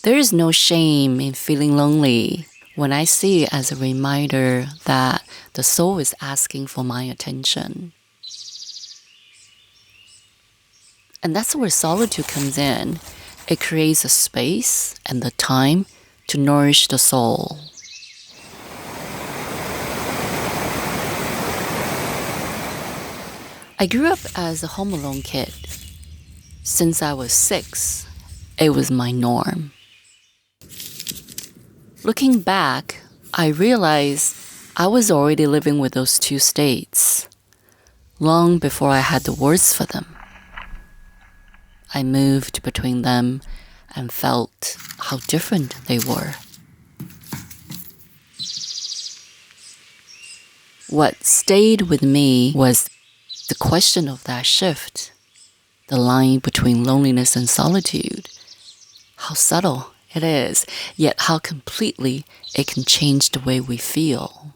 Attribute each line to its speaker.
Speaker 1: There is no shame in feeling lonely when I see it as a reminder that the soul is asking for my attention. And that's where solitude comes in. It creates a space and the time to nourish the soul. I grew up as a home alone kid. Since I was 6, it was my norm. Looking back, I realized I was already living with those two states, long before I had the words for them. I moved between them and felt how different they were. What stayed with me was the question of that shift, the line between loneliness and solitude. How subtle it is, yet how completely it can change the way we feel.